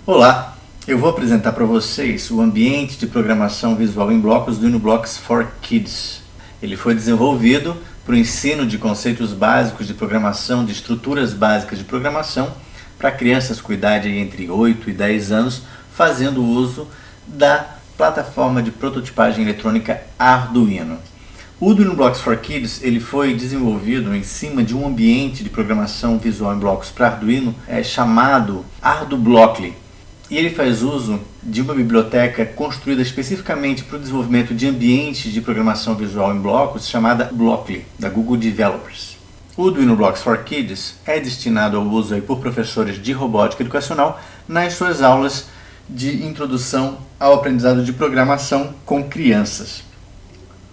Olá, eu vou apresentar para vocês o ambiente de programação visual em blocos do UniBlocks for Kids. Ele foi desenvolvido para o ensino de conceitos básicos de programação, de estruturas básicas de programação, para crianças com idade entre 8 e 10 anos, fazendo uso da plataforma de prototipagem eletrônica Arduino. O UniBlocks for Kids ele foi desenvolvido em cima de um ambiente de programação visual em blocos para Arduino chamado ArduBlockly. E ele faz uso de uma biblioteca construída especificamente para o desenvolvimento de ambientes de programação visual em blocos chamada Blockly, da Google Developers. O UniBlocks for Kids é destinado ao uso por professores de robótica educacional nas suas aulas de introdução ao aprendizado de programação com crianças.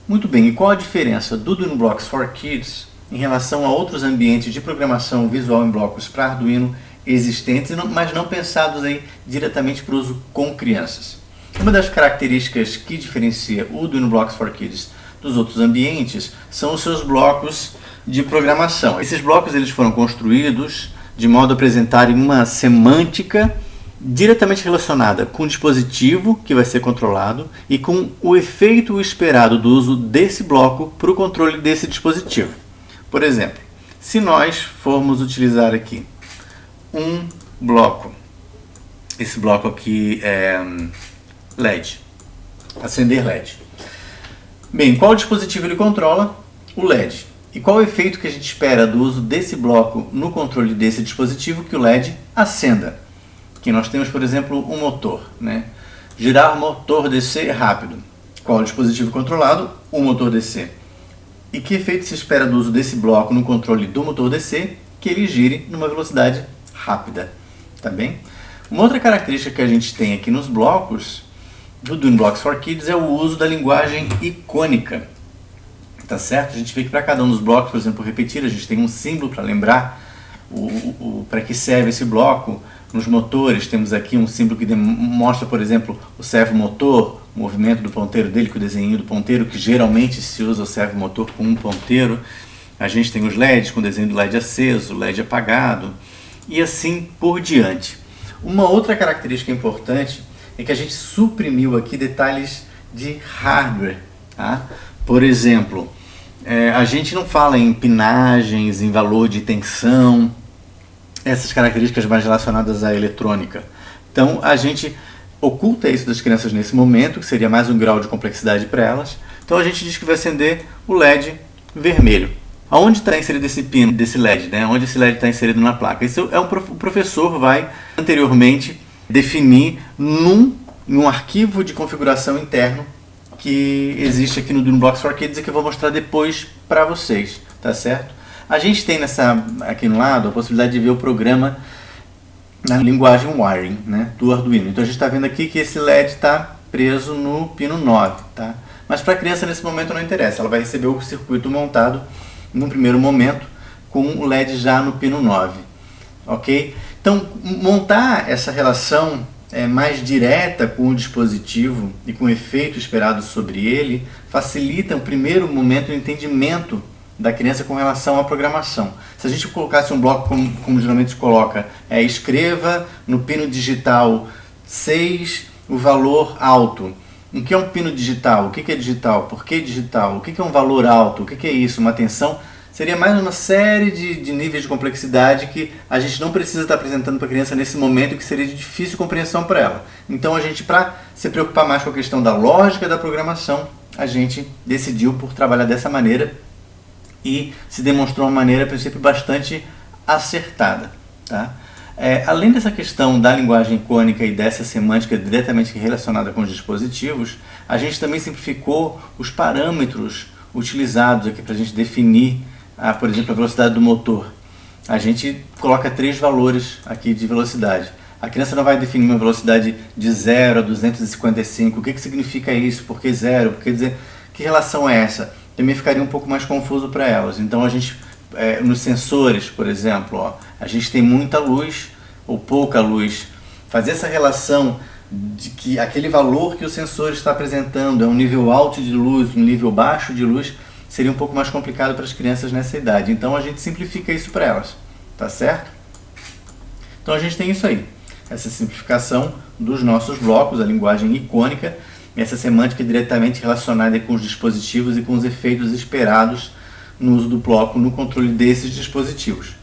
Muito bem, e qual a diferença do UniBlocks for Kids em relação a outros ambientes de programação visual em blocos para Arduino existentes, mas não pensados diretamente para o uso com crianças? Uma das características que diferencia o UniBlocks for Kids dos outros ambientes são os seus blocos de programação. Esses blocos eles foram construídos de modo a apresentarem uma semântica diretamente relacionada com o dispositivo que vai ser controlado e com o efeito esperado do uso desse bloco para o controle desse dispositivo. Por exemplo, se nós formos utilizar aqui um bloco, esse bloco aqui é LED, acender LED. Bem, qual dispositivo ele controla? O LED. E qual o efeito que a gente espera do uso desse bloco no controle desse dispositivo que o LED acenda? Aqui nós temos, por exemplo, um motor, né? Girar o motor DC rápido. Qual o dispositivo controlado? O motor DC. E que efeito se espera do uso desse bloco no controle do motor DC? Que ele gire numa velocidade rápida, tá bem? Uma outra característica que a gente tem aqui nos blocos do UniBlocks for Kids é o uso da linguagem icônica, tá certo? A gente vê que para cada um dos blocos, por exemplo, repetir, a gente tem um símbolo para lembrar para que serve esse bloco. Nos motores temos aqui um símbolo que mostra, por exemplo, o servomotor, o movimento do ponteiro dele, com o desenho do ponteiro, que geralmente se usa o servomotor com um ponteiro. A gente tem os LEDs com o desenho do LED aceso, LED apagado e assim por diante. Uma outra característica importante é que a gente suprimiu aqui detalhes de hardware, tá? Por exemplo, a gente não fala em pinagens, em valor de tensão, essas características mais relacionadas à eletrônica. Então a gente oculta isso das crianças nesse momento, que seria mais um grau de complexidade para elas. Então a gente diz que vai acender o LED vermelho. Aonde está inserido esse pino desse LED, né? Onde esse LED está inserido na placa? Isso é o professor vai anteriormente definir em um arquivo de configuração interno que existe aqui no UniBlocks for Kids e que eu vou mostrar depois para vocês, tá certo? A gente tem aqui no lado a possibilidade de ver o programa na linguagem wiring, né, do Arduino. Então a gente está vendo aqui que esse LED está preso no pino 9, tá? Mas para a criança nesse momento não interessa, ela vai receber o circuito montado no primeiro momento com o LED já no pino 9, ok? Então montar essa relação mais direta com o dispositivo e com o efeito esperado sobre ele facilita o primeiro momento do entendimento da criança com relação à programação. Se a gente colocasse um bloco como geralmente se coloca, escreva no pino digital 6 o valor alto. O que é um pino digital? O que é digital? Por que digital? O que é um valor alto? O que é isso? Uma tensão? Seria mais uma série de níveis de complexidade que a gente não precisa estar apresentando para a criança nesse momento, que seria de difícil compreensão para ela. Então a gente, para se preocupar mais com a questão da lógica da programação, a gente decidiu por trabalhar dessa maneira e se demonstrou uma maneira, a princípio, bastante acertada, tá? Além dessa questão da linguagem icônica e dessa semântica diretamente relacionada com os dispositivos, a gente também simplificou os parâmetros utilizados aqui para a gente definir, por exemplo, a velocidade do motor. A gente coloca 3 valores aqui de velocidade. A criança não vai definir uma velocidade de 0 a 255. O que significa isso? Por que 0? Por que dizer? Que relação é essa? Também ficaria um pouco mais confuso para elas. Então a gente, nos sensores, por exemplo, a gente tem muita luz ou pouca luz fazer essa relação de que aquele valor que o sensor está apresentando é um nível alto de luz, um nível baixo de luz, seria um pouco mais complicado para as crianças nessa idade. Então a gente simplifica isso para elas, tá certo? Então a gente tem isso aí, essa simplificação dos nossos blocos, a linguagem icônica, essa semântica diretamente relacionada com os dispositivos e com os efeitos esperados no uso do bloco no controle desses dispositivos.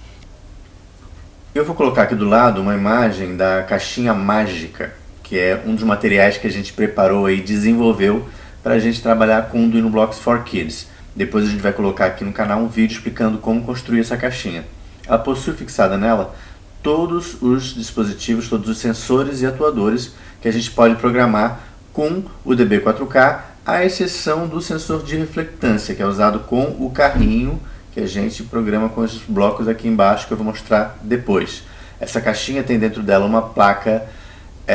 Eu vou colocar aqui do lado uma imagem da caixinha mágica, que é um dos materiais que a gente preparou e desenvolveu para a gente trabalhar com o Arduino Blocks for Kids. Depois a gente vai colocar aqui no canal um vídeo explicando como construir essa caixinha. Ela possui fixada nela todos os dispositivos, todos os sensores e atuadores que a gente pode programar com o DB4K, à exceção do sensor de reflectância, que é usado com o carrinho que a gente programa com esses blocos aqui embaixo, que eu vou mostrar depois. Essa caixinha tem dentro dela uma placa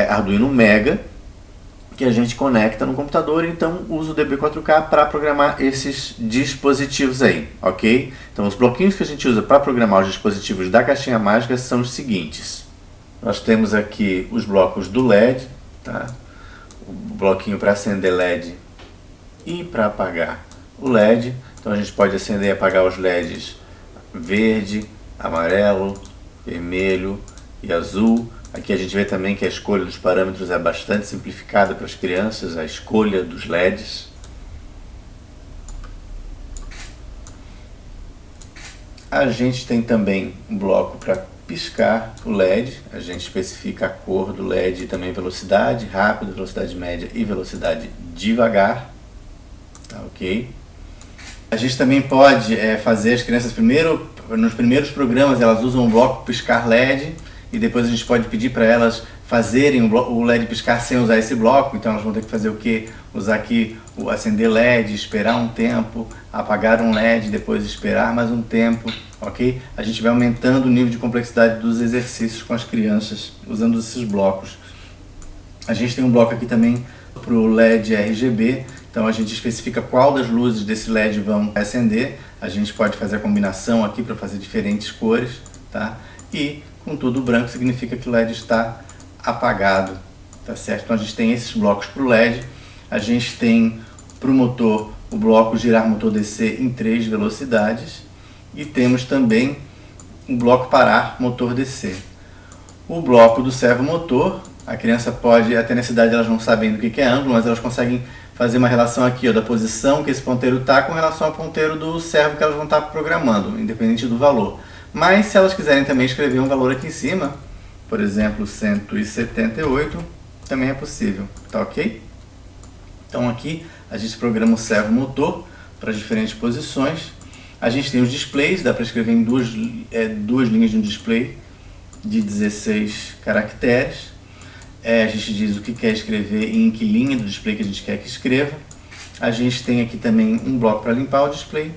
Arduino Mega, que a gente conecta no computador, então usa o DB4K para programar esses dispositivos aí, ok? Então os bloquinhos que a gente usa para programar os dispositivos da caixinha mágica são os seguintes. Nós temos aqui os blocos do LED, tá? O bloquinho para acender LED e para apagar o LED. Então a gente pode acender e apagar os LEDs verde, amarelo, vermelho e azul. Aqui a gente vê também que a escolha dos parâmetros é bastante simplificada para as crianças, a escolha dos LEDs. A gente tem também um bloco para piscar o LED, a gente especifica a cor do LED e também velocidade rápida, velocidade média e velocidade devagar, tá, ok? A gente também pode fazer as crianças nos primeiros programas elas usam o bloco piscar LED, e depois a gente pode pedir para elas fazerem o LED piscar sem usar esse bloco. Então elas vão ter que fazer o que? Usar aqui o acender LED, esperar um tempo, apagar um LED, depois esperar mais um tempo, ok? A gente vai aumentando o nível de complexidade dos exercícios com as crianças usando esses blocos. A gente tem um bloco aqui também para o LED RGB, então a gente especifica qual das luzes desse LED vão acender. A gente pode fazer a combinação aqui para fazer diferentes cores, tá? E com tudo branco significa que o LED está apagado, tá certo? Então a gente tem esses blocos para o LED, a gente tem para o motor o bloco girar motor DC em 3 velocidades e temos também um bloco parar motor DC. O bloco do servo motor, a criança pode, até nessa idade elas não sabem do que é ângulo, mas elas conseguem fazer uma relação aqui da posição que esse ponteiro está com relação ao ponteiro do servo que elas vão estar programando, independente do valor. Mas se elas quiserem também escrever um valor aqui em cima, por exemplo 178, também é possível, tá ok? Então aqui a gente programa o servo motor para diferentes posições. A gente tem os displays, dá para escrever em duas linhas de um display de 16 caracteres. A gente diz o que quer escrever e em que linha do display que a gente quer que escreva. A gente tem aqui também um bloco para limpar o display.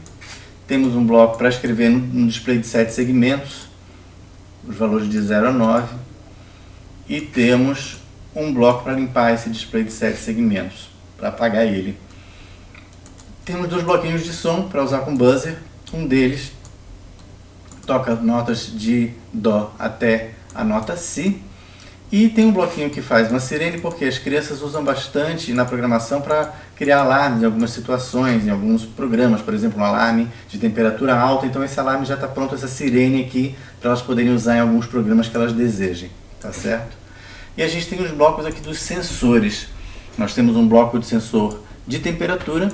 Temos um bloco para escrever no display de 7 segmentos, os valores de 0 a 9. E temos um bloco para limpar esse display de 7 segmentos, para apagar ele. Temos 2 bloquinhos de som para usar com buzzer. Um deles toca notas de Dó até a nota Si. E tem um bloquinho que faz uma sirene, porque as crianças usam bastante na programação para criar alarmes em algumas situações, em alguns programas, por exemplo, um alarme de temperatura alta. Então esse alarme já está pronto, essa sirene aqui, para elas poderem usar em alguns programas que elas desejem, tá certo? E a gente tem os blocos aqui dos sensores. Nós temos um bloco de sensor de temperatura,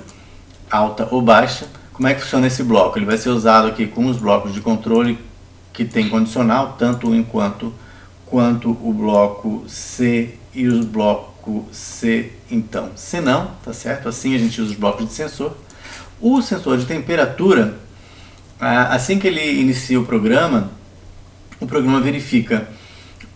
alta ou baixa. Como é que funciona esse bloco? Ele vai ser usado aqui com os blocos de controle que tem condicional, tanto quanto o bloco C e os bloco C, então, se não, tá certo? Assim a gente usa os blocos de sensor. O sensor de temperatura, assim que ele inicia o programa verifica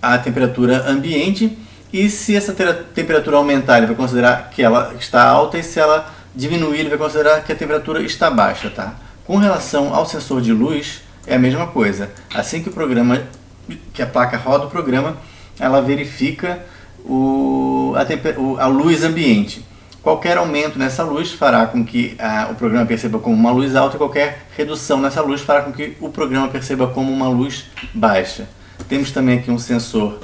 a temperatura ambiente e se essa temperatura aumentar, ele vai considerar que ela está alta e se ela diminuir, ele vai considerar que a temperatura está baixa, tá? Com relação ao sensor de luz, é a mesma coisa. Assim que a placa roda o programa, ela verifica a luz ambiente. Qualquer aumento nessa luz fará com que o programa perceba como uma luz alta e qualquer redução nessa luz fará com que o programa perceba como uma luz baixa. Temos também aqui um sensor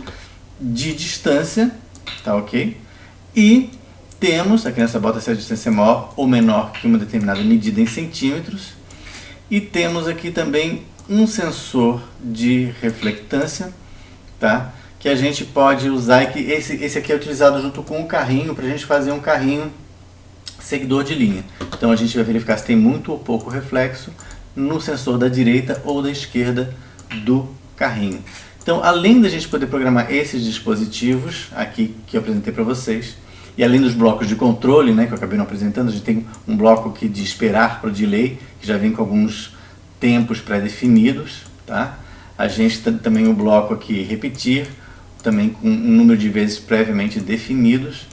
de distância, tá ok? E temos, aqui nessa bota, se a distância é maior ou menor que uma determinada medida em centímetros. E temos aqui também um sensor de reflectância, tá? Que a gente pode usar, e que esse aqui é utilizado junto com o carrinho, para a gente fazer um carrinho seguidor de linha. Então a gente vai verificar se tem muito ou pouco reflexo no sensor da direita ou da esquerda do carrinho. Então, além da gente poder programar esses dispositivos aqui que eu apresentei para vocês, e além dos blocos de controle, né, que eu acabei não apresentando, a gente tem um bloco aqui de esperar para o delay, que já vem com alguns tempos pré-definidos, tá? A gente tem também o bloco aqui repetir, também com um número de vezes previamente definidos.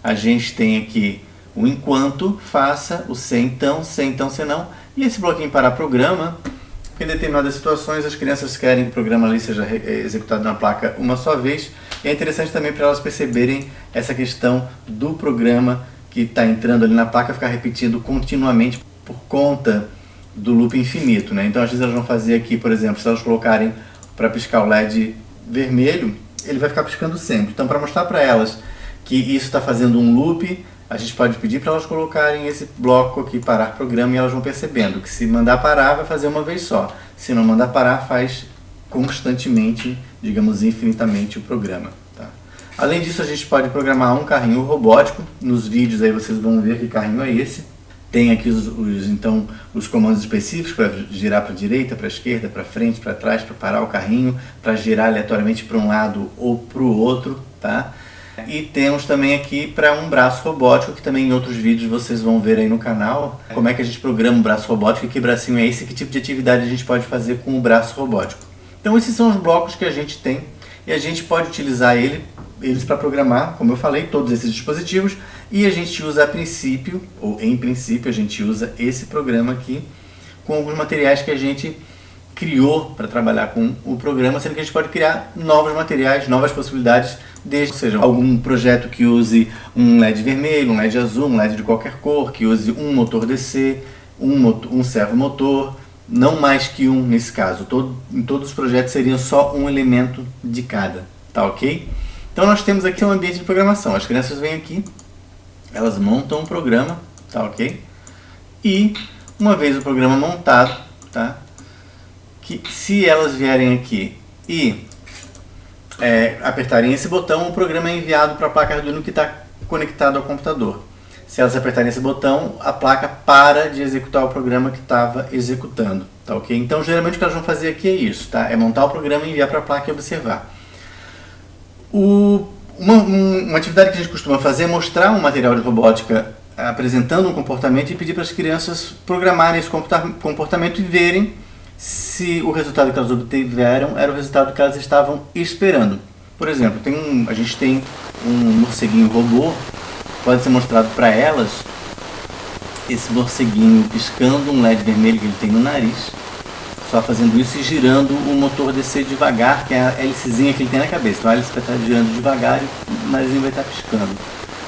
A gente tem aqui o enquanto, faça, o se então, se não, e esse bloquinho parar programa, porque em determinadas situações as crianças querem que o programa ali seja executado na placa uma só vez. E é interessante também para elas perceberem essa questão do programa que está entrando ali na placa ficar repetindo continuamente por conta do loop infinito, né? Então às vezes elas vão fazer aqui, por exemplo, se elas colocarem para piscar o LED vermelho, ele vai ficar piscando sempre. Então, para mostrar para elas que isso está fazendo um loop, a gente pode pedir para elas colocarem esse bloco aqui, parar programa, e elas vão percebendo que se mandar parar, vai fazer uma vez só. Se não mandar parar, faz constantemente, digamos, infinitamente o programa. Tá? Além disso, a gente pode programar um carrinho robótico. Nos vídeos aí vocês vão ver que carrinho é esse. Tem aqui então, os comandos específicos para girar para a direita, para a esquerda, para frente, para trás, para parar o carrinho, para girar aleatoriamente para um lado ou para o outro, tá? E temos também aqui para um braço robótico, que também em outros vídeos vocês vão ver aí no canal, como é que a gente programa um braço robótico e que bracinho é esse, que tipo de atividade a gente pode fazer com o braço robótico. Então esses são os blocos que a gente tem e a gente pode utilizar eles para programar, como eu falei, todos esses dispositivos, e a gente usa a princípio, ou em princípio, a gente usa esse programa aqui com alguns materiais que a gente criou para trabalhar com o programa, sendo que a gente pode criar novos materiais, novas possibilidades, desde que seja algum projeto que use um LED vermelho, um LED azul, um LED de qualquer cor, que use um motor DC, um servomotor, não mais que um nesse caso. Em todos os projetos seriam só um elemento de cada, tá ok? Então nós temos aqui um ambiente de programação. As crianças vêm aqui, elas montam um programa, tá ok? E uma vez o programa montado, tá? Que se elas vierem aqui e apertarem esse botão, o programa é enviado para a placa Arduino que está conectado ao computador. Se elas apertarem esse botão, a placa para de executar o programa que estava executando, tá ok? Então geralmente o que elas vão fazer aqui é isso, tá? É montar o programa, enviar para a placa e observar. Uma atividade que a gente costuma fazer é mostrar um material de robótica apresentando um comportamento e pedir para as crianças programarem esse comportamento e verem se o resultado que elas obtiveram era o resultado que elas estavam esperando. Por exemplo, a gente tem um morceguinho robô, pode ser mostrado para elas esse morceguinho piscando um LED vermelho que ele tem no nariz, só fazendo isso e girando o motor DC devagar, que é a hélicezinha que ele tem na cabeça. Então a hélice vai estar girando devagar e o narizinho vai estar piscando.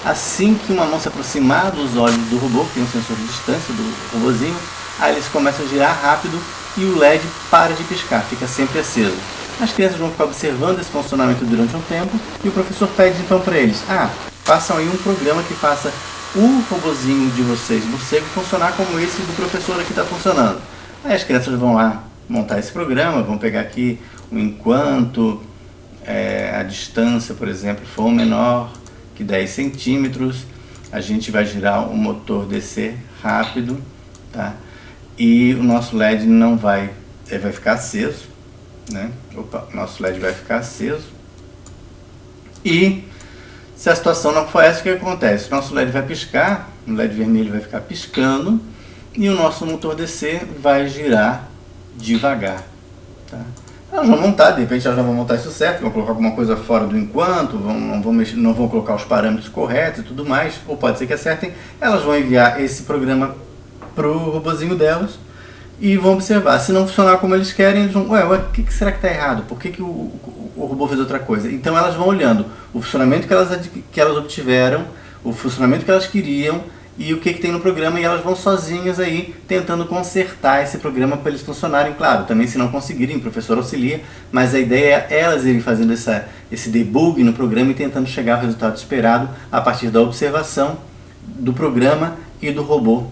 Assim que uma mão se aproximar dos olhos do robô, que tem um sensor de distância do robozinho, a hélice começa a girar rápido e o LED para de piscar, fica sempre aceso. As crianças vão ficar observando esse funcionamento durante um tempo e o professor pede então para eles: façam aí um programa que faça o robozinho de vocês, morcego, funcionar como esse do professor aqui está funcionando. Aí as crianças vão lá montar esse programa, vão pegar aqui o enquanto a distância, por exemplo, for menor que 10 centímetros, a gente vai girar o motor DC rápido, tá? E o nosso LED não vai ficar aceso, né? Nosso LED vai ficar aceso. E se a situação não for essa, o que acontece? O nosso LED vai piscar, o LED vermelho vai ficar piscando e o nosso motor DC vai girar devagar, tá? Elas vão montar, de repente elas já vão montar isso certo, vão colocar alguma coisa fora do enquanto, não vão colocar os parâmetros corretos e tudo mais, ou pode ser que acertem. Elas vão enviar esse programa para o robozinho delas e vão observar. Se não funcionar como eles querem, eles vão, o que será que está errado? Por que o robô fez outra coisa? Então elas vão olhando o funcionamento que elas obtiveram, o funcionamento que elas queriam e o que tem no programa, e elas vão sozinhas aí tentando consertar esse programa para eles funcionarem. Claro, também se não conseguirem, o professor auxilia, mas a ideia é elas irem fazendo esse debug no programa e tentando chegar ao resultado esperado a partir da observação do programa e do robô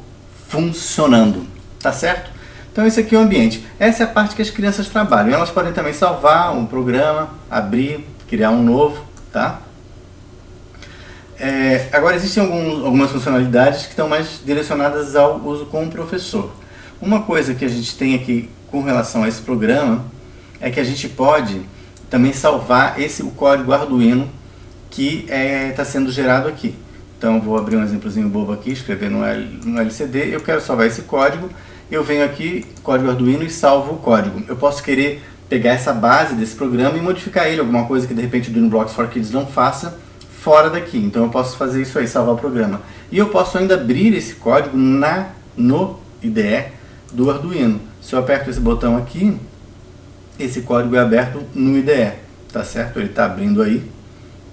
funcionando, tá certo? Então esse aqui é o ambiente. Essa é a parte que as crianças trabalham. Elas podem também salvar um programa, abrir, criar um novo, tá? Agora existem algumas funcionalidades que estão mais direcionadas ao uso com o professor. Uma coisa que a gente tem aqui com relação a esse programa é que a gente pode também salvar o código Arduino que está sendo gerado aqui. Então vou abrir um exemplozinho bobo aqui, escrever no LCD, eu quero salvar esse código, eu venho aqui, código Arduino, e salvo o código. Eu posso querer pegar essa base desse programa e modificar ele, alguma coisa que de repente o DwinoBlocks for Kids não faça, fora daqui. Então eu posso fazer isso aí, salvar o programa. E eu posso ainda abrir esse código no IDE do Arduino. Se eu aperto esse botão aqui, esse código é aberto no IDE, tá certo? Ele está abrindo aí,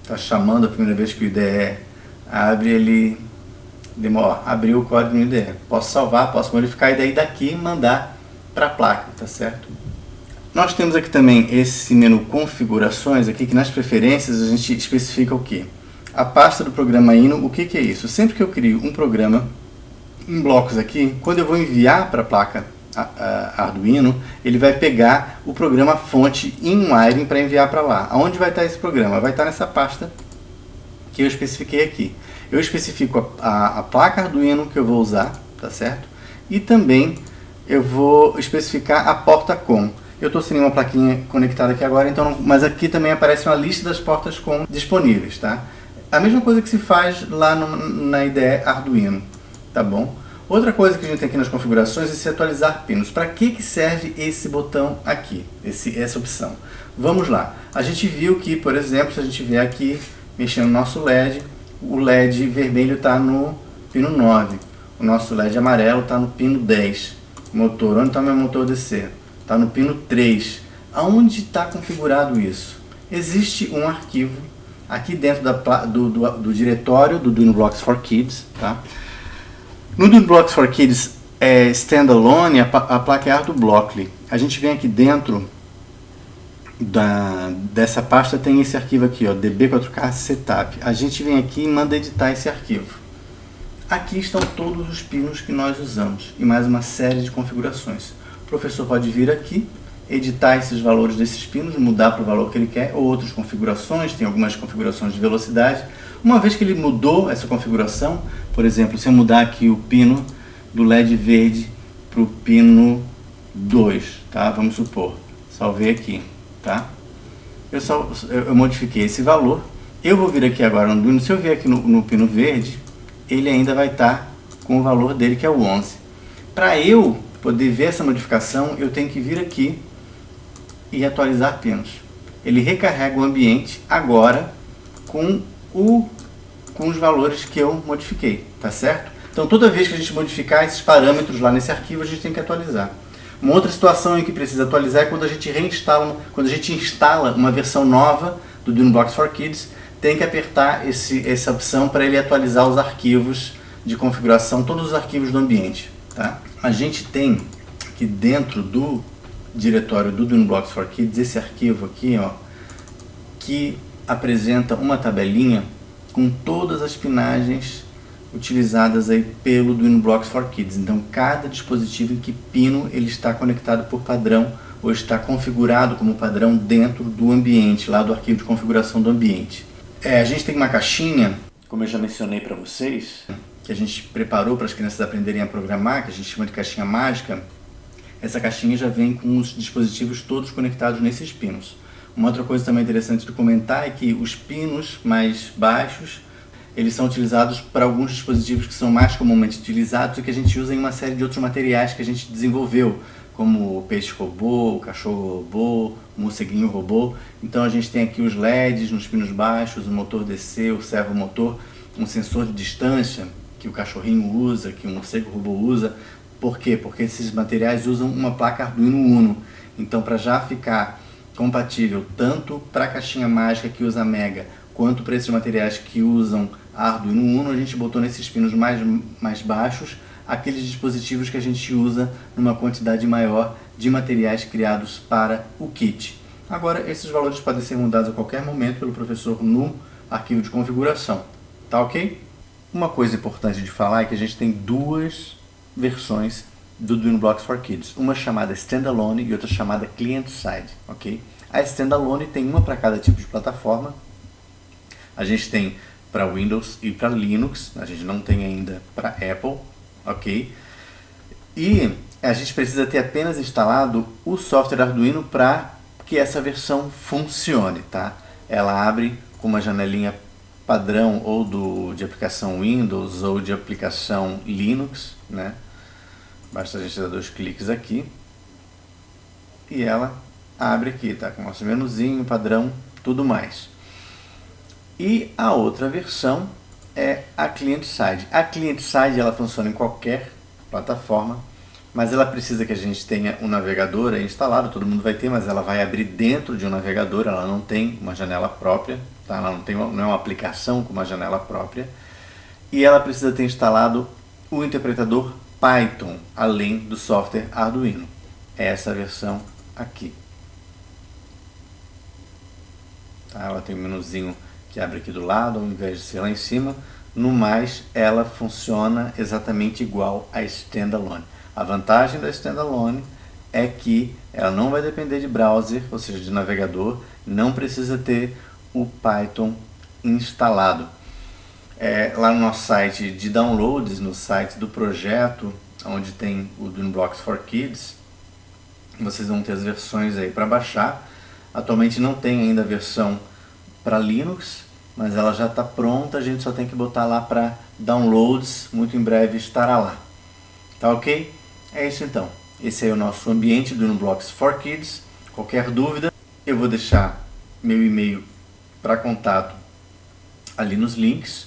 está chamando a primeira vez que o IDE abre, ele abriu o código no IDE. Posso salvar, posso modificar e daí daqui mandar para a placa, tá certo? Nós temos aqui também esse menu configurações aqui, que nas preferências a gente especifica o que? A pasta do programa Ino. O que é isso? Sempre que eu crio um programa em blocos aqui, quando eu vou enviar para a placa Arduino, ele vai pegar o programa fonte em wiring para enviar para lá. Aonde vai estar esse programa? Vai estar nessa pasta que eu especifiquei aqui. Eu especifico a placa Arduino que eu vou usar, tá certo? E também eu vou especificar a porta COM. Eu estou sem uma plaquinha conectada aqui agora, então, mas aqui também aparece uma lista das portas COM disponíveis, tá? A mesma coisa que se faz lá na IDE Arduino, tá bom? Outra coisa que a gente tem aqui nas configurações é se atualizar pinos. Para que serve esse botão aqui, essa opção? Vamos lá. A gente viu que, por exemplo, se a gente vier aqui mexendo no nosso LED, o LED vermelho está no pino 9, o nosso LED amarelo está no pino 10. Motor, onde está meu motor DC? Está no pino 3. Aonde está configurado isso? Existe um arquivo aqui dentro do diretório do DwinoBlocks for Kids, tá? No DwinoBlocks for Kids standalone, a placa é ArduBlockly. A gente vem aqui dentro dessa pasta, tem esse arquivo aqui, ó, db4k setup. A gente vem aqui e manda editar esse arquivo. Aqui estão todos os pinos que nós usamos e mais uma série de configurações. O professor pode vir aqui, editar esses valores desses pinos, mudar para o valor que ele quer, ou outras configurações, tem algumas configurações de velocidade. Uma vez que ele mudou essa configuração, por exemplo, se eu mudar aqui o pino do LED verde para o pino 2, tá? Vamos supor, salvei aqui, tá? Eu modifiquei esse valor, eu vou vir aqui agora no Arduino, se eu vier aqui no pino verde, ele ainda vai estar com o valor dele, que é o 11. Para eu poder ver essa modificação, eu tenho que vir aqui e atualizar pinos. Ele recarrega o ambiente agora com os valores que eu modifiquei, tá certo? Então toda vez que a gente modificar esses parâmetros lá nesse arquivo, a gente tem que atualizar. Uma outra situação em que precisa atualizar é quando a gente quando a gente instala uma versão nova do DwinoBlocks for Kids, tem que apertar essa opção para ele atualizar os arquivos de configuração, todos os arquivos do ambiente, tá? A gente tem aqui dentro do diretório do DwinoBlocks for Kids esse arquivo aqui, ó, que apresenta uma tabelinha com todas as pinagens utilizadas aí pelo DwinoBlocks for Kids. Então cada dispositivo em que pino ele está conectado por padrão ou está configurado como padrão dentro do ambiente, lá do arquivo de configuração do ambiente. A gente tem uma caixinha, como eu já mencionei para vocês, que a gente preparou para as crianças aprenderem a programar, que a gente chama de caixinha mágica. Essa caixinha já vem com os dispositivos todos conectados nesses pinos. Uma outra coisa também interessante de comentar é que os pinos mais baixos, eles são utilizados para alguns dispositivos que são mais comumente utilizados e que a gente usa em uma série de outros materiais que a gente desenvolveu, como o peixe robô, o cachorro robô, o morceguinho robô. Então a gente tem aqui os LEDs nos pinos baixos, o motor DC, o servomotor, um sensor de distância que o cachorrinho usa, que o morcego robô usa. Por quê? Porque esses materiais usam uma placa Arduino Uno. Então, para já ficar compatível tanto para a caixinha mágica que usa Mega, quanto para esses materiais que usam Arduino Uno, a gente botou nesses pinos mais baixos aqueles dispositivos que a gente usa numa quantidade maior de materiais criados para o kit. Agora, esses valores podem ser mudados a qualquer momento pelo professor no arquivo de configuração, tá ok? Uma coisa importante de falar é que a gente tem duas versões do Arduino for Kids, uma chamada Standalone e outra chamada Client-Side, ok? A Standalone tem uma para cada tipo de plataforma. A gente tem para Windows e para Linux, a gente não tem ainda para Apple, ok? E a gente precisa ter apenas instalado o software Arduino para que essa versão funcione, tá? Ela abre com uma janelinha padrão ou de aplicação Windows ou de aplicação Linux, né? Basta a gente dar 2 cliques aqui e ela abre aqui, tá? Com o nosso menuzinho padrão, tudo mais. E a outra versão é a Client-Side. A Client-Side ela funciona em qualquer plataforma, mas ela precisa que a gente tenha um navegador instalado, todo mundo vai ter, mas ela vai abrir dentro de um navegador, ela não tem uma janela própria, tá? Ela não é uma aplicação com uma janela própria, e ela precisa ter instalado o interpretador Python, além do software Arduino. É essa versão aqui. Tá? Ela tem um menuzinho que abre aqui do lado, ao invés de ser lá em cima. No mais, ela funciona exatamente igual a Standalone. A vantagem da Standalone é que ela não vai depender de browser, ou seja, de navegador, não precisa ter o Python instalado. Lá no nosso site de downloads, no site do projeto, onde tem o Arduino for Kids, vocês vão ter as versões aí para baixar. Atualmente não tem ainda a versão para Linux, mas ela já está pronta, a gente só tem que botar lá para downloads, muito em breve estará lá. Tá ok? É isso então. Esse é o nosso ambiente do Arduino for Kids. Qualquer dúvida, eu vou deixar meu e-mail para contato ali nos links.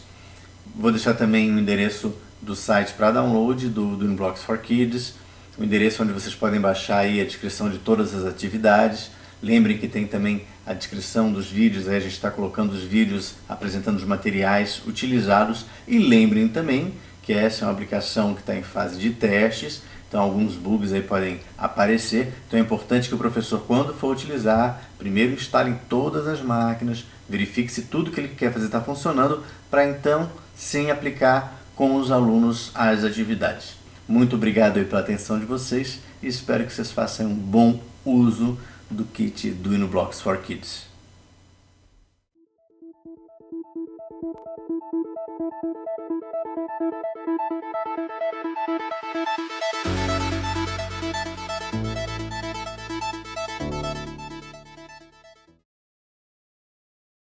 Vou deixar também o endereço do site para download do Arduino for Kids, o endereço onde vocês podem baixar aí a descrição de todas as atividades. Lembrem que tem também a descrição dos vídeos, aí a gente está colocando os vídeos apresentando os materiais utilizados. E lembrem também que essa é uma aplicação que está em fase de testes, então alguns bugs aí podem aparecer. Então é importante que o professor, quando for utilizar, primeiro instale em todas as máquinas, verifique se tudo que ele quer fazer está funcionando, para então sim aplicar com os alunos as atividades. Muito obrigado aí pela atenção de vocês e espero que vocês façam um bom uso do kit do Arduino for Kids.